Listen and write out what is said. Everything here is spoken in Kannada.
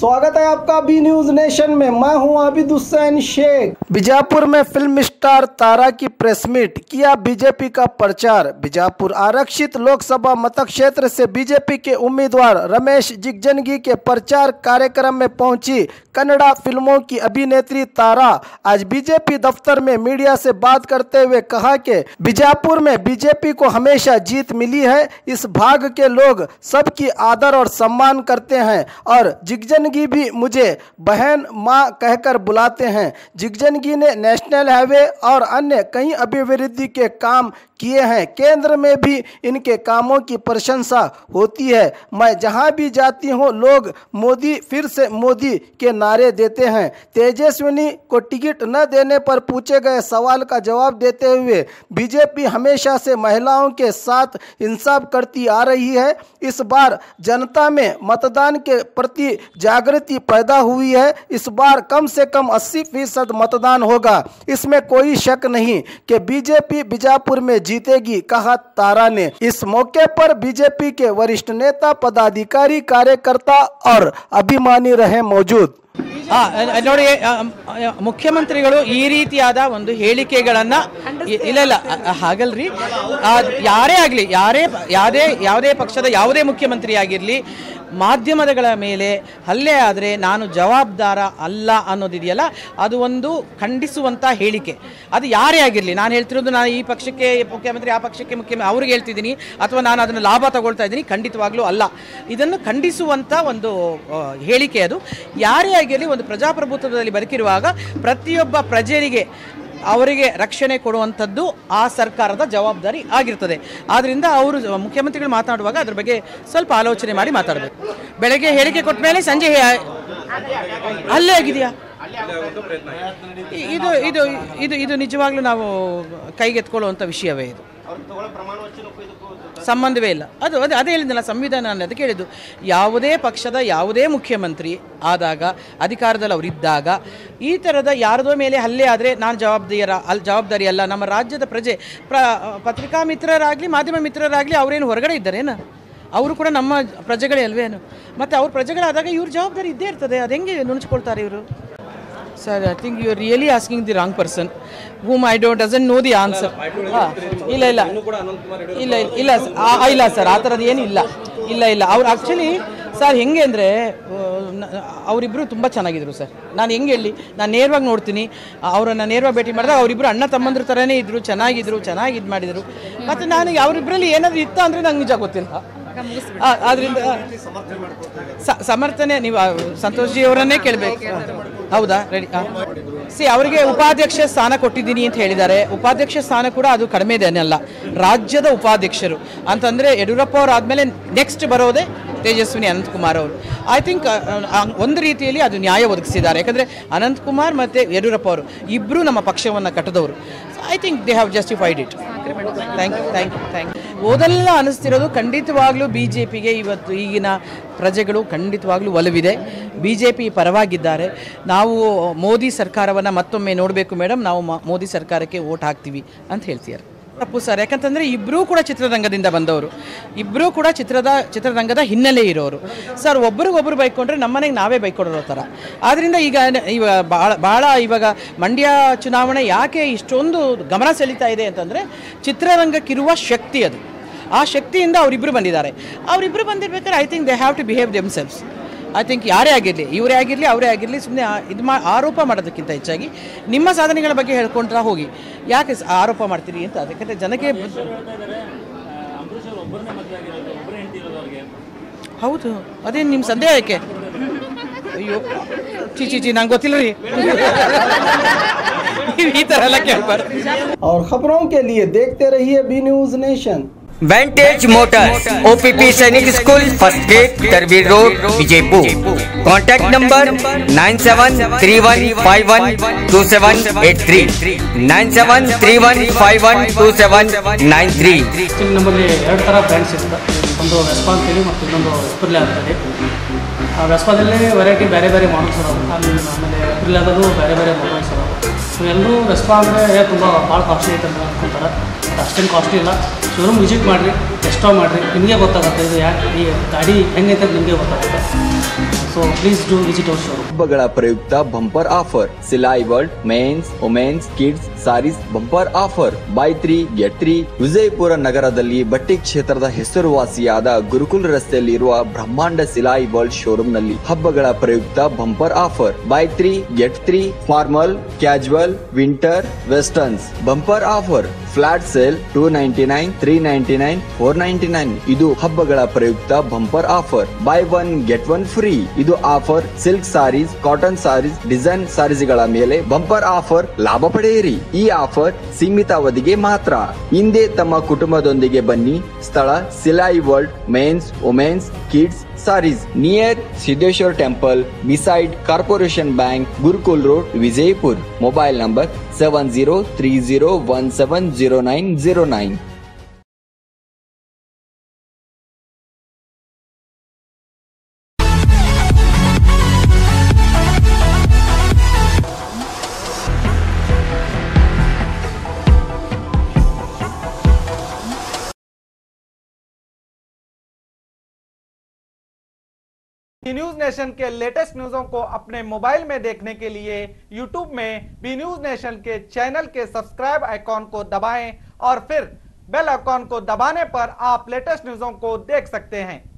स्वागत है आपका बी न्यूज नेशन में। मैं हूं आबिद हुसैन शेख। बीजापुर में फिल्म स्टार तारा की प्रेस मीट, किया बीजेपी का प्रचार। बीजापुर आरक्षित लोकसभा मतक्षेत्र से बीजेपी के उम्मीदवार रमेश जिगजनगी के प्रचार कार्यक्रम में पहुंची कन्नड़ा फिल्मों की अभिनेत्री तारा आज बीजेपी दफ्तर में मीडिया से बात करते हुए कहा कि बीजापुर में बीजेपी को हमेशा जीत मिली है। इस भाग के लोग सबकी आदर और सम्मान करते हैं और जिगजनगी भी मुझे बहन माँ कहकर बुलाते हैं। जिगजनगी ने नेशनल हाईवे और अन्य कई अभिवृद्धि के काम किए हैं। केंद्र में भी इनके कामों की प्रशंसा होती है। मैं जहां भी जाती हूं लोग मोदी फिर से मोदी के नारे देते हैं। तेजस्विनी को टिकट न देने पर पूछे गए सवाल का जवाब देते हुए बीजेपी हमेशा से महिलाओं के साथ इंसाफ करती आ रही है। इस बार जनता में मतदान के प्रति जागृति पैदा हुई है। इस बार कम से कम 80% मतदान होगा, इसमें कोई शक नहीं कि बीजेपी बीजापुर में जीतेगी, कहा तारा ने। इस मौके पर बीजेपी के वरिष्ठ नेता, पदाधिकारी, कार्यकर्ता और अभिमानी रहे मौजूद। ನೋಡಿ, ಮುಖ್ಯಮಂತ್ರಿಗಳು ಈ ರೀತಿಯಾದ ಒಂದು ಹೇಳಿಕೆಗಳನ್ನು ಇಲ್ಲ ಹಾಗಲ್ರಿ, ಯಾರೇ ಆಗಲಿ, ಯಾವುದೇ ಪಕ್ಷದ ಯಾವುದೇ ಮುಖ್ಯಮಂತ್ರಿ ಆಗಿರಲಿ, ಮಾಧ್ಯಮಗಳ ಮೇಲೆ ಹಲ್ಲೆ ಆದರೆ ನಾನು ಜವಾಬ್ದಾರ ಅಲ್ಲ ಅನ್ನೋದಿದೆಯಲ್ಲ, ಅದು ಒಂದು ಖಂಡಿಸುವಂಥ ಹೇಳಿಕೆ. ಅದು ಯಾರೇ ಆಗಿರಲಿ, ನಾನು ಹೇಳ್ತಿರೋದು ನಾನು ಈ ಪಕ್ಷಕ್ಕೆ ಮುಖ್ಯಮಂತ್ರಿ, ಆ ಪಕ್ಷಕ್ಕೆ ಮುಖ್ಯಮಂತ್ರಿ ಅವ್ರಿಗೆ ಹೇಳ್ತಿದ್ದೀನಿ ಅಥವಾ ನಾನು ಅದನ್ನು ಲಾಭ ತಗೊಳ್ತಾ ಇದ್ದೀನಿ, ಖಂಡಿತವಾಗ್ಲೂ ಅಲ್ಲ. ಇದನ್ನು ಖಂಡಿಸುವಂಥ ಒಂದು ಹೇಳಿಕೆ ಅದು. ಯಾರೇ ಆಗಿರಲಿ, ಒಂದು ಪ್ರಜಾಪ್ರಭುತ್ವದಲ್ಲಿ ಬದುಕಿರುವಾಗ ಪ್ರತಿಯೊಬ್ಬ ಪ್ರಜೆಗೆ ಅವರಿಗೆ ರಕ್ಷಣೆ ಕೊಡುವಂಥದ್ದು ಆ ಸರ್ಕಾರದ ಜವಾಬ್ದಾರಿ ಆಗಿರ್ತದೆ. ಆದ್ದರಿಂದ ಅವರು ಮುಖ್ಯಮಂತ್ರಿಗಳು ಮಾತನಾಡುವಾಗ ಅದ್ರ ಬಗ್ಗೆ ಸ್ವಲ್ಪ ಆಲೋಚನೆ ಮಾಡಿ ಮಾತಾಡಬೇಕು. ಬೆಳಗ್ಗೆ ಹೇಳಿಕೆ ಕೊಟ್ಟ ಮೇಲೆ ಸಂಜೆ ಹಲ್ಲೆ ಆಗಿದೆಯಾ, ಇದು ಇದು ಇದು ಇದು ನಿಜವಾಗ್ಲೂ ನಾವು ಕೈಗೆತ್ಕೊಳ್ಳುವಂಥ ವಿಷಯವೇ. ಇದು ಸಂಬಂಧವೇ ಇಲ್ಲ. ಅದೇ ಹೇಳಿದ್ನಲ್ಲ, ಸಂವಿಧಾನ ನಾನು ಅದಕ್ಕೆ ಹೇಳಿದ್ದು, ಯಾವುದೇ ಪಕ್ಷದ ಯಾವುದೇ ಮುಖ್ಯಮಂತ್ರಿ ಆದಾಗ, ಅಧಿಕಾರದಲ್ಲಿ ಅವರಿದ್ದಾಗ ಈ ಥರದ ಯಾರದೋ ಮೇಲೆ ಹಲ್ಲೆ ಆದರೆ ನಾನು ಜವಾಬ್ದಾರಿ ಅಲ್ಲ. ನಮ್ಮ ರಾಜ್ಯದ ಪತ್ರಿಕಾ ಮಿತ್ರರಾಗಲಿ, ಮಾಧ್ಯಮ ಮಿತ್ರರಾಗಲಿ, ಅವರೇನು ಹೊರಗಡೆ ಇದ್ದಾರೇನು? ಅವರು ಕೂಡ ನಮ್ಮ ಪ್ರಜೆಗಳೇ ಅಲ್ವೇನು? ಮತ್ತು ಅವ್ರ ಪ್ರಜೆಗಳಾದಾಗ ಇವ್ರ ಜವಾಬ್ದಾರಿ ಇದ್ದೇ ಇರ್ತದೆ. ಅದು ಹೆಂಗೆ ನುಣುಚ್ಕೊಳ್ತಾರೆ ಇವರು? Sir, I think you are really asking the wrong person, whom I doesn't know the answer. ಇಲ್ಲ ಸರ್, ಆ ಥರದ್ದು ಏನು ಇಲ್ಲ. ಅವ್ರು ಆ್ಯಕ್ಚುಲಿ ಸರ್ ಹೆಂಗೆ ಅಂದರೆ, ಅವರಿಬ್ಬರು ತುಂಬ ಚೆನ್ನಾಗಿದ್ರು ಸರ್. ನಾನು ಹೆಂಗೆ ಹೇಳಿ, ನಾನು ನೇರವಾಗಿ ನೋಡ್ತೀನಿ, ಅವರನ್ನು ನೇರವಾಗಿ ಭೇಟಿ ಮಾಡಿದಾಗ ಅವರಿಬ್ಬರು ಅಣ್ಣ ತಮ್ಮಂದ್ರ ಥರನೇ ಇದ್ದರು, ಚೆನ್ನಾಗಿ ಇದು ಮಾಡಿದರು. ಮತ್ತು ನಾನು ಅವರಿಬ್ಬರಲ್ಲಿ ಏನಾದರೂ ಇತ್ತ ಅಂದರೆ ನಂಗೆ ನಿಜ ಗೊತ್ತಿಲ್ಲ. ಆದ್ದರಿಂದ ಸಮರ್ಥನೆ ನೀವು ಸಂತೋಷ್ ಜಿ ಅವರನ್ನೇ ಕೇಳಬೇಕು. ಹೌದಾ? ರೆಡಿ. ಅವರಿಗೆ ಉಪಾಧ್ಯಕ್ಷ ಸ್ಥಾನ ಕೊಟ್ಟಿದ್ದೀನಿ ಅಂತ ಹೇಳಿದ್ದಾರೆ. ಉಪಾಧ್ಯಕ್ಷ ಸ್ಥಾನ ಕೂಡ ಅದು ಕಡಿಮೆದೇನಲ್ಲ. ರಾಜ್ಯದ ಉಪಾಧ್ಯಕ್ಷರು ಅಂತಂದರೆ ಯಡಿಯೂರಪ್ಪ ಅವರು ಆದಮೇಲೆ ನೆಕ್ಸ್ಟ್ ಬರೋದೇ ತೇಜಸ್ವಿನಿ ಅನಂತಕುಮಾರ್ ಅವರು. ಐ ಥಿಂಕ್ ಒಂದು ರೀತಿಯಲ್ಲಿ ಅದು ನ್ಯಾಯ ಒದಗಿಸಿದ್ದಾರೆ. ಯಾಕಂದರೆ ಅನಂತಕುಮಾರ್ ಮತ್ತು ಯಡಿಯೂರಪ್ಪ ಅವರು ಇಬ್ಬರು ನಮ್ಮ ಪಕ್ಷವನ್ನು ಕಟ್ಟಿದವರು. I think they have justified it. Thank you. ಓದಲ್ಲ ಅನ್ನಿಸ್ತಿರೋದು ಖಂಡಿತವಾಗ್ಲೂ BJPಗೆ ಇವತ್ತು ಈಗಿನ ಪ್ರಜೆಗಳು ಖಂಡಿತವಾಗ್ಲೂ ಒಲವಿದೆ. BJP ಪರವಾಗಿದ್ದಾರೆ. ನಾವು ಮೋದಿ ಸರ್ಕಾರವನ್ನು ಮತ್ತೊಮ್ಮೆ ನೋಡಬೇಕು ಮೇಡಮ್, ನಾವು ಮೋದಿ ಸರ್ಕಾರಕ್ಕೆ ವೋಟ್ ಹಾಕ್ತೀವಿ ಅಂತ ಹೇಳ್ತಿದ್ದಾರೆ. ತಪ್ಪು ಸರ್, ಯಾಕಂತಂದರೆ ಇಬ್ಬರೂ ಕೂಡ ಚಿತ್ರರಂಗದಿಂದ ಬಂದವರು, ಇಬ್ಬರೂ ಕೂಡ ಚಿತ್ರರಂಗದ ಹಿನ್ನೆಲೆ ಇರೋರು ಸರ್. ಒಬ್ರಿಗೊಬ್ರು ಬೈಕೊಂಡ್ರೆ ನಮ್ಮನೆಗೆ ನಾವೇ ಬೈಕೊಡೋ ಥರ. ಆದ್ದರಿಂದ ಭಾಳ ಇವಾಗ ಮಂಡ್ಯ ಚುನಾವಣೆ ಯಾಕೆ ಇಷ್ಟೊಂದು ಗಮನ ಸೆಳೀತಾ ಇದೆ ಅಂತಂದರೆ, ಚಿತ್ರರಂಗಕ್ಕಿರುವ ಶಕ್ತಿ ಅದು. ಆ ಶಕ್ತಿಯಿಂದ ಅವರಿಬ್ಬರು ಬಂದಿದ್ದಾರೆ. ಅವರಿಬ್ಬರು ಬಂದಿರ್ಬೇಕಾದ್ರೆ I think they have to behave themselves. I think ಯಾರೇ ಆಗಿರಲಿ, ಇವರೇ ಆಗಿರಲಿ, ಅವರೇ ಆಗಿರಲಿ, ಸುಮ್ಮನೆ ಆರೋಪ ಮಾಡೋದಕ್ಕಿಂತ ಹೆಚ್ಚಾಗಿ ನಿಮ್ಮ ಸಾಧನೆಗಳ ಬಗ್ಗೆ ಹೇಳ್ಕೊಂಡ್ರೆ ಹೋಗಿ, ಯಾಕೆ ಆರೋಪ ಮಾಡ್ತೀರಿ ಅಂತ. ಅದಕ್ಕೆ ಜನಕ್ಕೆ ಹೌದು, ಅದೇನು ನಿಮ್ಮ ಸಂದೇಹ ಯಾಕೆ? ಅಯ್ಯೋ ಚೀಚಿ ನಂಗೆ ಗೊತ್ತಿಲ್ಲ ರೀ, ಈ ಥರ ಎಲ್ಲ ಕೇಳ್ಬಾರ್ದು. और खबरों के लिए देखते रहिए B News Nation. Vantage Motors, OPP Sainik school, first gate, तरबीर रोड, विजयपुर। Contact number 9731512783, 9731512793। ನಮ್ಮಲ್ಲಿ ಎರಡು ಥರ ಬ್ರ್ಯಾಂಡ್ಸ್ ಇರುತ್ತೆ. ಒಂದು ವೆಸ್ಪಾ ಅಂತೇಳಿ ಮತ್ತು ಇನ್ನೊಂದು ಎಸ್ಪಿರ್ಲೆ ಅಂತೇಳಿ. ವೆಸ್ಪಾದಲ್ಲಿ ವೆರೈಟಿ ಬೇರೆ ಬೇರೆ ಮಾಡಲ್ಸ್ ಅದಾವೆ, ಆಮೇಲೆ ಎಸ್ಪಿರ್ಲೆದದು ಬೇರೆ ಬೇರೆ ಮಾಡಲ್ಸ್ ಅದಾವೆ. ಸೊ ಎಲ್ಲರೂ ವೆಸ್ಪಾ ಅಂದರೆ ತುಂಬ ಭಾಳ ಕಾಸ್ಟ್ಲಿ ಐತೆ ಅಂತ ಅಂದ್ಕೊತಾರೆ. ಅಷ್ಟೇನು ಕಾಸ್ಟ್ಲಿ ಇಲ್ಲ. ಶೋರೂಮ್ ವಿಸಿಟ್ ಮಾಡಿರಿ, ಟೆಸ್ಟ್ ಡ್ರೈವ್ ಮಾಡಿರಿ, ನಿಮಗೆ ಗೊತ್ತಾಗುತ್ತೆ ಇದು ಯಾಕೆ ಈ ಗಾಡಿ ಹೆಂಗೈತೆ ನಿಮಗೆ ಗೊತ್ತಾಗುತ್ತೆ. So please do visit our showroom. ಹಬ್ಬಗಳ ಪ್ರಯುಕ್ತ bumper offer Silai world men's women's kids saris bumper offer buy 3 get 3 Vijayapura ನಗರದಲ್ಲಿ ಬಟ್ಟೆ ಕ್ಷೇತ್ರದ ಹೆಸರುವಾಸಿಯಾದ ಗುರುಕುಲ್ ರಸ್ತೆಯಲ್ಲಿರುವ ಬ್ರಹ್ಮಾಂಡ ಸಿಲಾಯಿ ವರ್ಲ್ಡ್ ಶೋರೂಮ್ ನಲ್ಲಿ ಹಬ್ಬಗಳ ಪ್ರಯುಕ್ತ bumper offer buy 3 get 3 formal casual winter westerns bumper offer flat sale 299 399 499 ಇದು ಹಬ್ಬಗಳ ಪ್ರಯುಕ್ತ bumper offer buy 1 get 1 free ಇದು offer silk saris cotton saris design ಸಾರೀಸ್ಗಳ ಮೇಲೆ ಬಂಪರ್ ಆಫರ್ ಲಾಭ ಪಡೆಯಿರಿ ಈ ಆಫರ್ ಸೀಮಿತ ಅವಧಿಗೆ ಮಾತ್ರ ಹಿಂದೆ ತಮ್ಮ ಕುಟುಂಬದೊಂದಿಗೆ ಬನ್ನಿ ಸ್ಥಳ Silai world men's women's kids saris near Siddheshwar temple beside Corporation Bank Gurukul road Vijayapur mobile number 7030170909 B News Nation के लेटेस्ट न्यूज़ों को अपने मोबाइल में देखने के लिए यूट्यूब में बी न्यूज नेशन के चैनल के सब्सक्राइब आइकॉन को दबाएं और फिर बेल आइकॉन को दबाने पर आप लेटेस्ट न्यूज़ों को देख सकते हैं।